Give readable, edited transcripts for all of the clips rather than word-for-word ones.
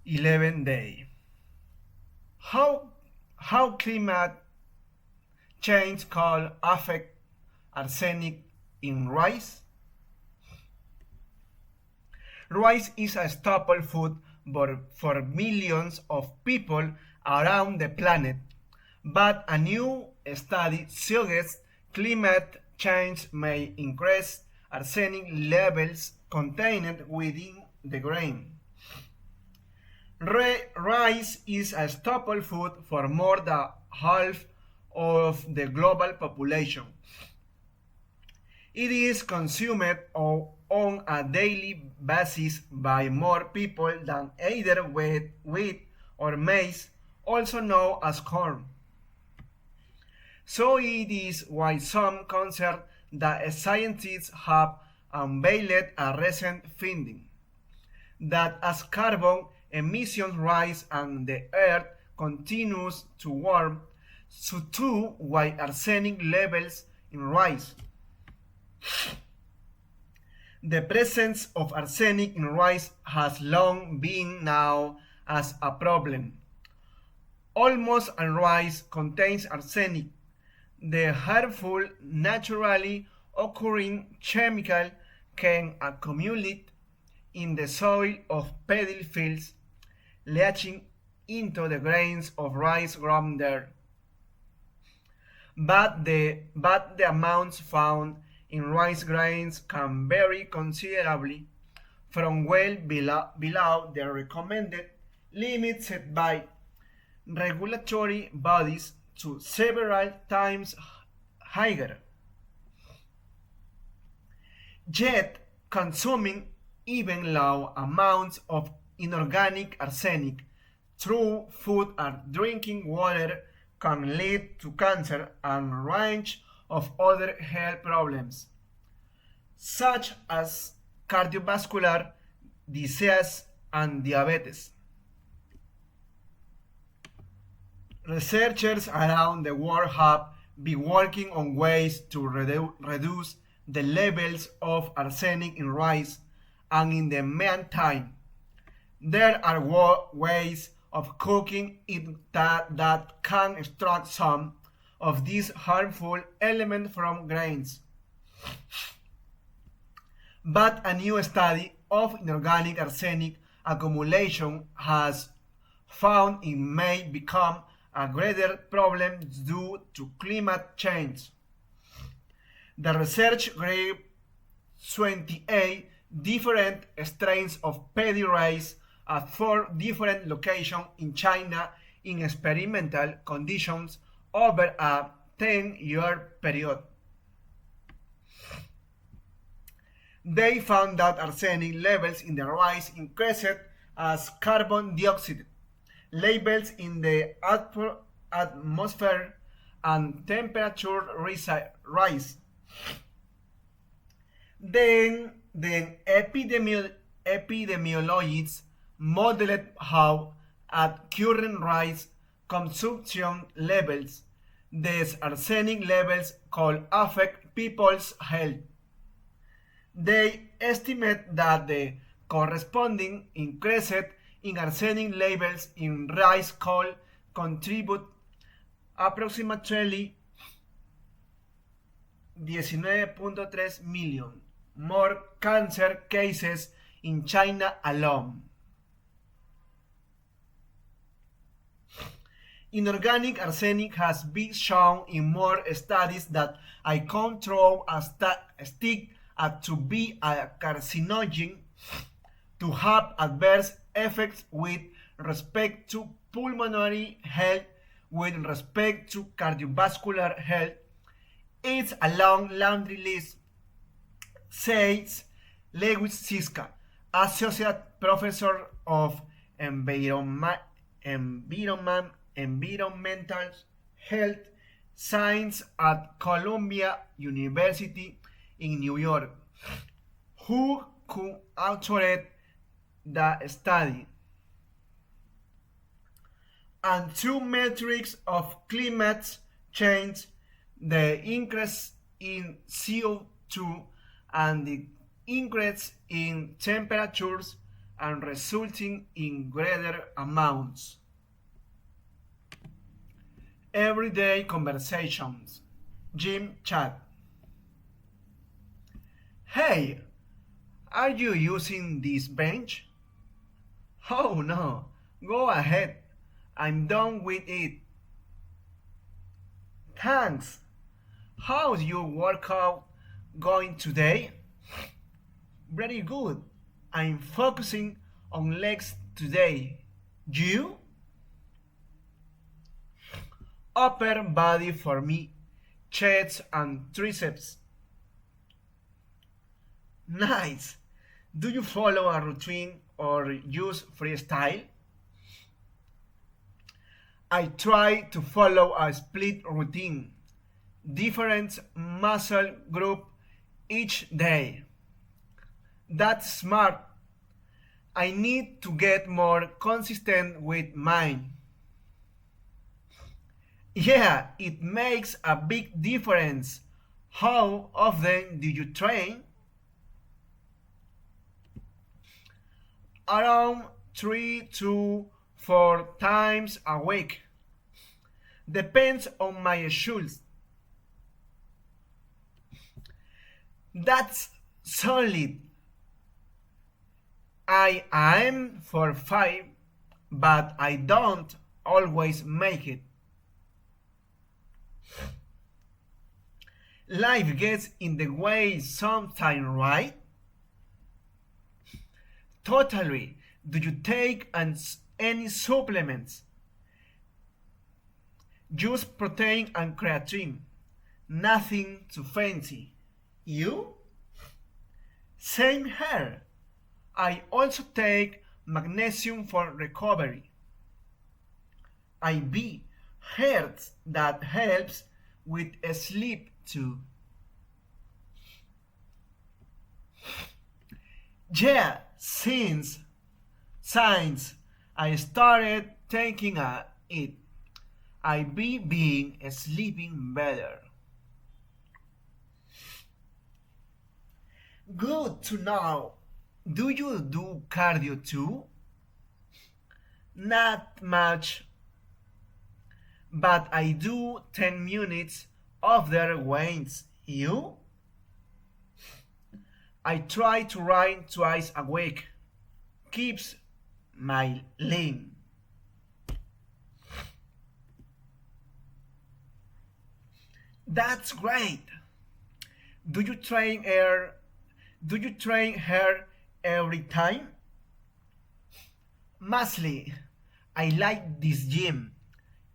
11 day. How how climate change could affect arsenic in rice? Rice is a staple food for millions of people around the planet, but a new study suggests climate change may increase arsenic levels contained within the grain. Rice is a staple food for more than half of the global population. It is consumed on a daily basis by more people than either wheat or maize, also known as corn. So it is why some concerned that scientists have unveiled a recent finding that as carbon emissions rise and the earth continues to warm, so too will arsenic levels rise. The presence of arsenic in rice has long been known as a problem. Almost all rice contains arsenic, the harmful naturally occurring chemical can accumulate in the soil of paddy fields, leaching into the grains of rice grown there. But the amounts found in rice grains can vary considerably from well below the recommended limit set by regulatory bodies to several times higher. Yet, consuming even low amounts of inorganic arsenic through food or drinking water can lead to cancer and a range of other health problems, such as cardiovascular disease and diabetes. Researchers around the world have been working on ways to reduce the levels of arsenic in rice, and in the meantime, there are ways of cooking it that can extract some of these harmful elements from grains. But a new study of inorganic arsenic accumulation has found it may become a greater problem due to climate change. The research group 28 different strains of paddy rice at 4 different locations in China in experimental conditions over a 10-year period. They found that arsenic levels in the rice increased as carbon dioxide levels in the atmosphere and temperature rise. Then epidemiologists modeled how, at current rice consumption levels, these arsenic levels could affect people's health. They estimate that the corresponding increase in arsenic levels in rice could contribute approximately 19.3 million more cancer cases in China alone. Inorganic arsenic has been shown in more studies that a control stick to be a carcinogen, to have adverse effects with respect to pulmonary health, with respect to cardiovascular health. It's a long laundry list, says Lewis Siska, Associate Professor of Environmental Health Science at Columbia University in New York, who co-authored the study. And two metrics of climate change, the increase in CO2 and the increase in temperatures, and resulting in greater amounts. Everyday conversations. Gym chat. Hey, are you using this bench? Oh no, go ahead. I'm done with it. Thanks. How's your workout going today? Very good. I'm focusing on legs today. You? Upper body for me, chest and triceps. Nice. Do you follow a routine or use freestyle? I try to follow a split routine, different muscle group each day. That's smart. I need to get more consistent with mine. Yeah, it makes a big difference. How often do you train? Around 3 to 4 times a week. Depends on my schedules. That's solid. I aim for 5, but I don't always make it. Life gets in the way sometimes, right? Totally. Do you take any supplements? Just protein and creatine. Nothing too fancy. You? Same here. I also take magnesium for recovery. IV heard that helps with sleep too. Yeah, since I started taking it, I be being sleeping better. Good to know. Do you do cardio too? Not much, but I do 10 minutes of their weights. You? I try to run twice a week. Keeps my lean. That's great. Do you train air? Do you train hair every time? Mostly. I like this gym.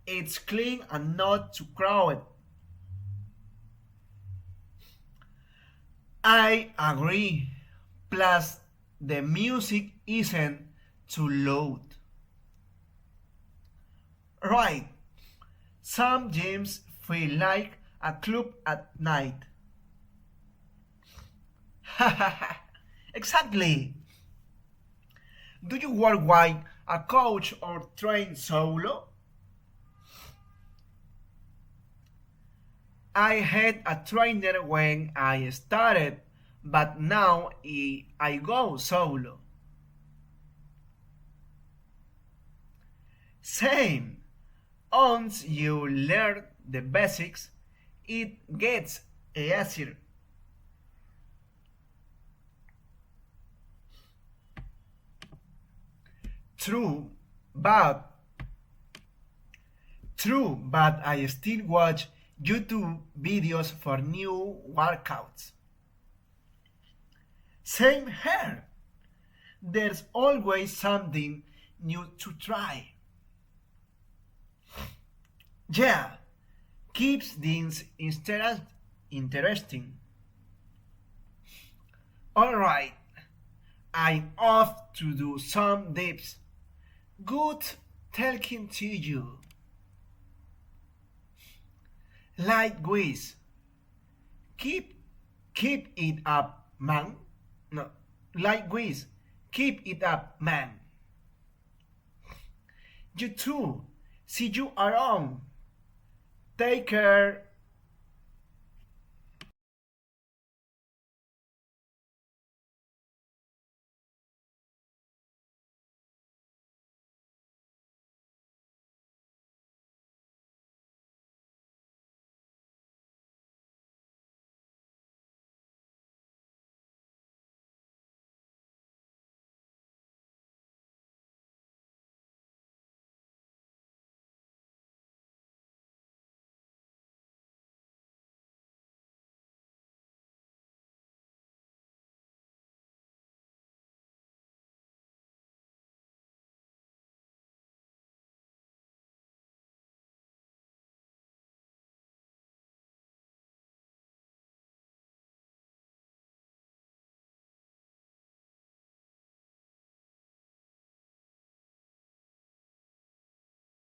It's clean and not too crowded. I agree. Plus, the music isn't too loud. Right. Some gyms feel like a club at night. Exactly. Do you work with a coach or train solo? I had a trainer when I started, but now I go solo. Same. Once you learn the basics, it gets easier. True, but I still watch YouTube videos for new workouts. Same here. There's always something new to try. Yeah, keeps things interesting. Alright, I'm off to do some dips. Good talking to you. Like Wiz. Keep it up, man. No, like Wiz. Keep it up, man. You too. See you around. Take care.